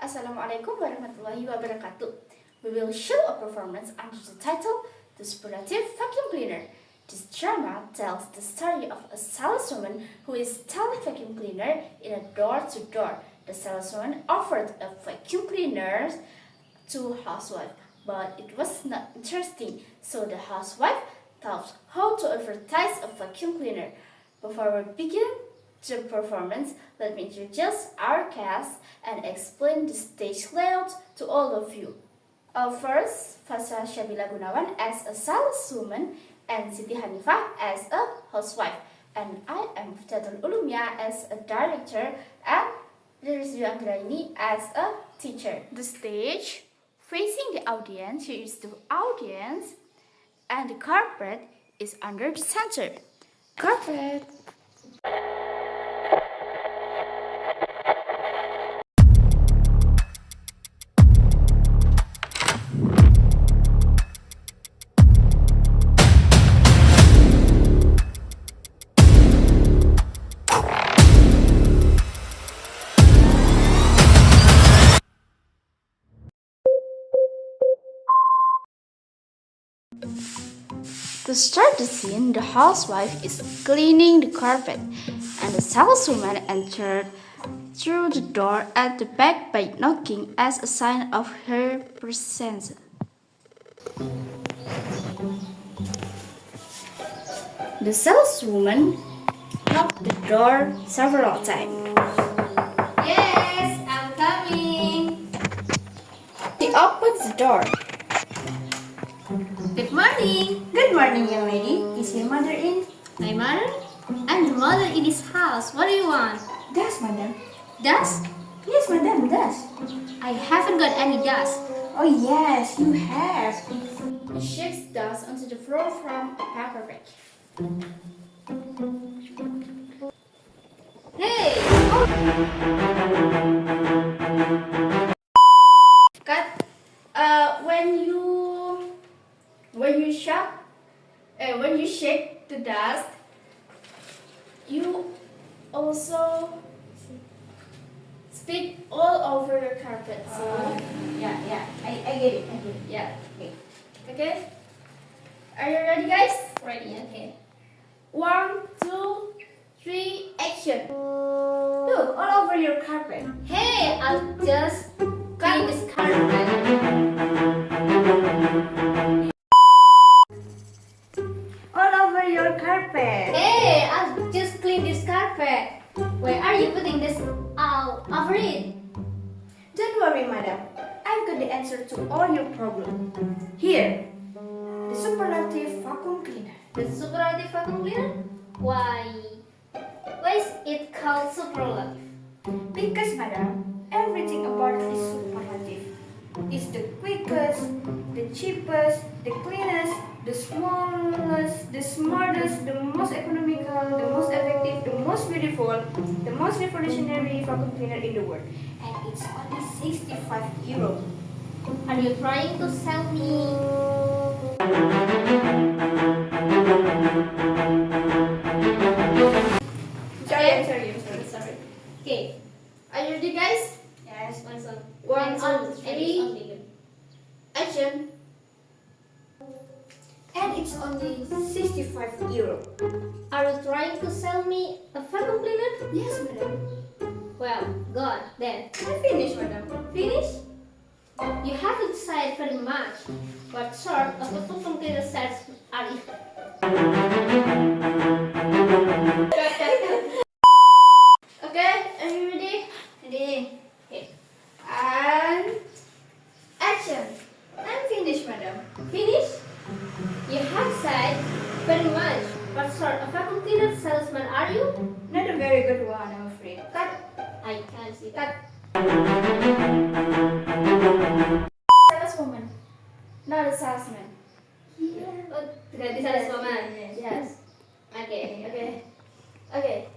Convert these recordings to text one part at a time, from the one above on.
Assalamualaikum warahmatullahi wabarakatuh. We will show a performance under the title The Superlative Vacuum Cleaner. This drama tells the story of a saleswoman who is selling vacuum cleaner in a door-to-door. The saleswoman offered a vacuum cleaner to housewife, but it was not interesting, so the housewife thought how to advertise a vacuum cleaner. Before we begin the performance, let me introduce our cast and explain the stage layout to all of you. First, Fasa Syabyla Gunawan as a saleswoman and Siti Hanifah as a housewife. And I am Muftihatul Ulumiyah as a director and Riris Dwi Anggraeni as a teacher. The stage facing the audience, here is the audience, and the carpet is under the center. Carpet. To start the scene, the housewife is cleaning the carpet, and the saleswoman entered through the door at the back by knocking as a sign of her presence. The saleswoman knocked the door several times. Yes, I'm coming. She opens the door. Good morning. Good morning, young lady. Is your mother in? My mother? I'm the mother in this house. What do you want? Dust, madam. Dust? Yes, madam, dust. I haven't got any dust. Oh, yes, you have. He shakes dust onto the floor from a paper bag. Hey! Cut. When you shake the dust, you also spit all over the carpet. So I get it. Yeah. Okay. Are you ready, guys? Ready, okay. 1, 2, 3, action. Look, all over your carpet. Hey, I'll just clean this carpet. All over your carpet. Hey, I'll just clean this carpet. Where are you putting this all over it? Don't worry, madam. I've got the answer to all your problems. Here, the superlative vacuum cleaner. The superlative vacuum cleaner? Why is it called superlative? Because, madam, everything about it is superlative. It's the quickest, the cheapest, the cleanest, the smallest, the smartest, the most economical, the most effective, the most beautiful, the most revolutionary vacuum cleaner in the world. And it's only €65. Are you trying to sell me? Sorry. Okay. Are you ready, guys? Yes, one song. 1, 2, 3, action. And it's only €65. Are you trying to sell me a vacuum cleaner? Yes, madam. Well, God, then. I finished, madam. Finish? You haven't decided very much. What sort of a vacuum cleaner sets are you? Okay, are you ready? Ready? Okay. And action. I'm finished, madam. Finish? You have said very much. What sort of vacuum cleaner salesman are you? Not a very good one, I'm afraid. Cut. I can't see that. Saleswoman, not a salesman. Oh, ganti saleswoman. Yes. Okay. Okay.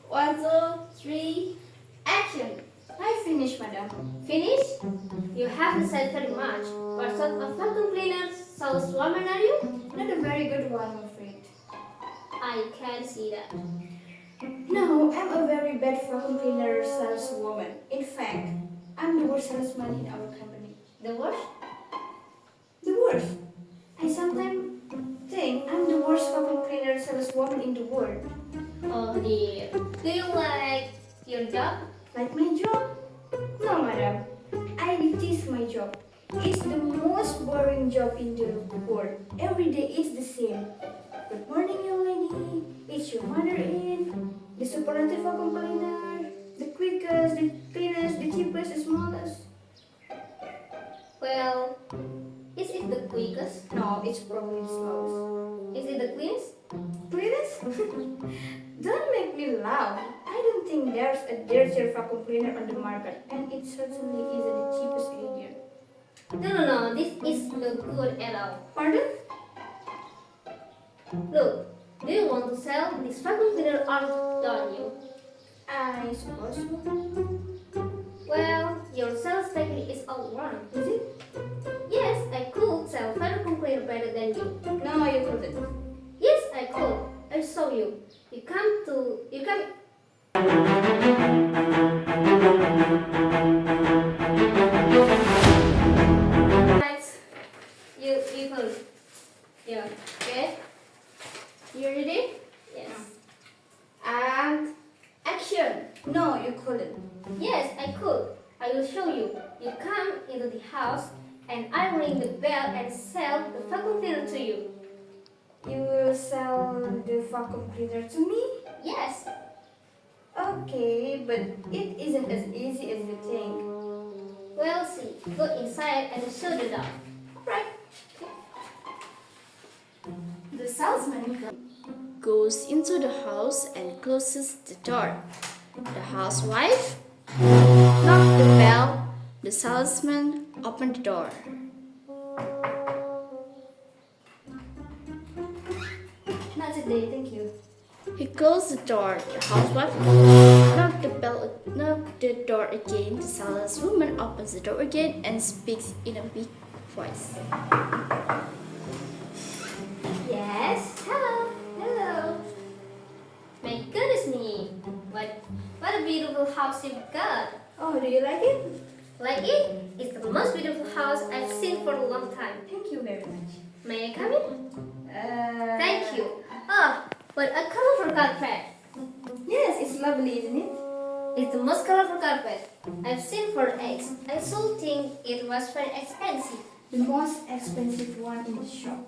1, 2, 3, action. I finished, madam. Finish? You haven't said very much. What sort of vacuum cleaner saleswoman are you? Not a very good one, I'm afraid. I can't see that. No, I'm a very bad vacuum cleaner saleswoman. In fact, I'm the worst salesman in our company. The worst? The worst. I sometimes think I'm the worst vacuum cleaner saleswoman in the world. Oh dear. Do you like your job? Like my job? No, madam. I detest my job. It's the most boring job in the world. Every day it's the same. Good morning, young lady. It's your mother in. The superlative vacuum cleaner. The quickest, the cleanest, the cheapest, the smallest. Well, is it the quickest? No, it's probably the slowest. Is it the cleanest? Cleanest? Don't make me laugh. I don't think there's a dirtier vacuum cleaner on the market, and it certainly isn't the cheapest either. No. This is no good at all. Pardon? Look, do you want to sell this vacuum cleaner or don't you? I suppose so. Well, your sales technique is all wrong. Is it? Yes, I could sell vacuum cleaner better than you. No, you couldn't. Yes, I could. I saw you. You come. Right. You could. Yeah. Okay. You ready? Yes. And action! No, you couldn't. Yes, I could. I will show you. You come into the house and I ring the bell and sell the vacuum cleaner to you. You will sell the vacuum cleaner to me? Yes. Okay, but it isn't as easy as you think. Well, see. Go inside and show the door. Right. The salesman goes into the house and closes the door. The housewife knocks the bell. The salesman opens the door. Not today, thank you. He closed the door. The housewife knocked the door again. The saleswoman opens the door again and speaks in a big voice. Yes. Hello. Hello. My goodness me. What a beautiful house you've got. Oh, do you like it? Like it? It's the most beautiful house I've seen for a long time. Thank you very much. May I come in? Thank you. Oh, what a colorful carpet. Yes, it's lovely, isn't it? It's the most colorful carpet I've seen for eggs. I should think it was very expensive. The most expensive one in the shop.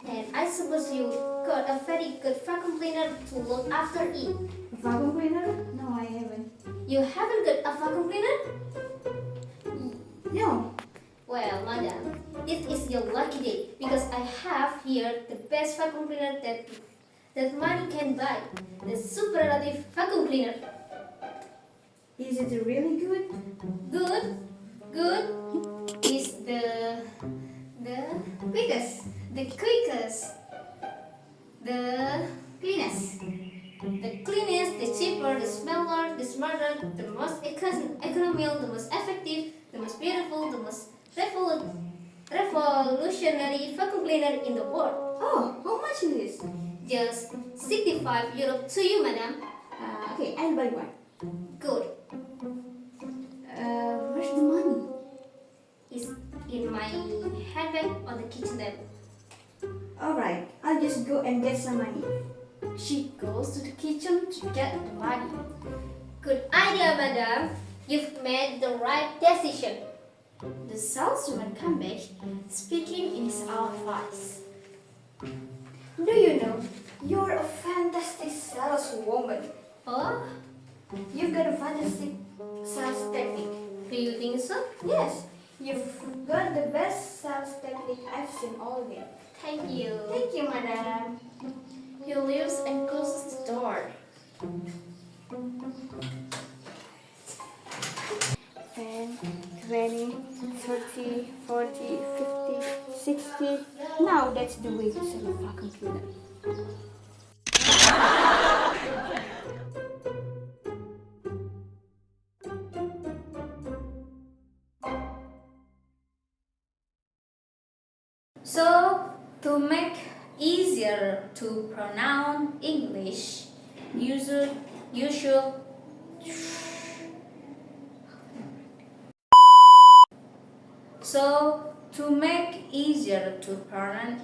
And I suppose you got a very good vacuum cleaner to look after it. A vacuum cleaner? No, I haven't. You haven't got a vacuum cleaner? No. Well, madam, this is your lucky day because I have here the best vacuum cleaner that money can buy. The superlative vacuum cleaner. Is it really good? Good is the quickest, the cleanest, the cheaper, the smaller, the smarter, the most economical, the most effective, the most beautiful, the most revolutionary vacuum cleaner in the world. Oh, how much is this? Just 65 euro to you, madam. Okay, I'll buy one. Good. Where's the money? It's in my handbag on the kitchen table. Alright, I'll just go and get some money. She goes to the kitchen to get the money. Good idea, madam. You've made the right decision. The salesman comes back, speaking in his own voice. Do you know, you're a fantastic saleswoman. Oh, You've got a fantastic sales technique. do you think so? Yes, you've got the best sales technique I've seen all day. Thank you. Thank you, madam. He leaves and closes the door. 10, 20, 30, 40, 50, 60. Now that's the way to sell a vacuum cleaner. So, to make easier to pronounce English, you should So, to make easier to pronounce.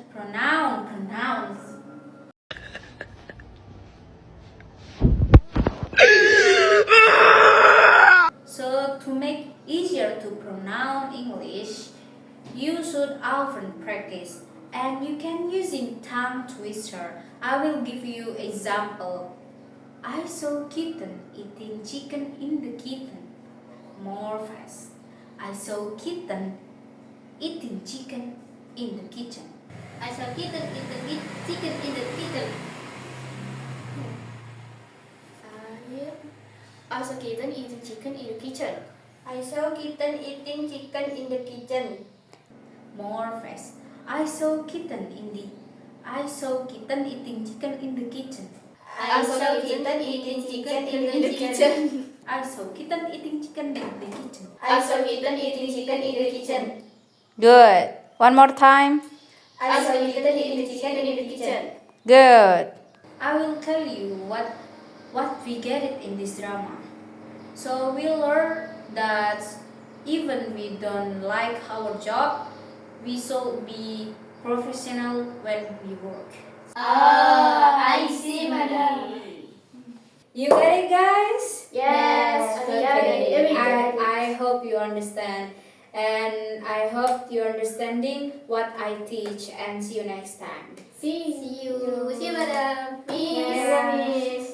So, to make easier to pronounce English, you should often practice, and you can using tongue twister. I will give you example. I saw kitten eating chicken in the kitchen. More fast. I saw kitten eating chicken in the kitchen. I saw kitten eat chicken in the kitchen. I saw kitten eating chicken in the kitchen. I saw kitten eating chicken in the kitchen. More fast. I saw kitten eating chicken in the kitchen. I saw kitten eating chicken in the kitchen. I saw kitten eating chicken in the kitchen. I saw kitten eating chicken in the kitchen. Good. One more time. I saw kitten eating chicken in the kitchen. Good. I will tell you what we get it in this drama. So we learn that even we don't like our job, we should be professional when we work. I see, madam. You get it, guys? Yes, we got it. I hope you understand, and I hope you're understanding what I teach. And see you next time. See you. See you, madam. Miss.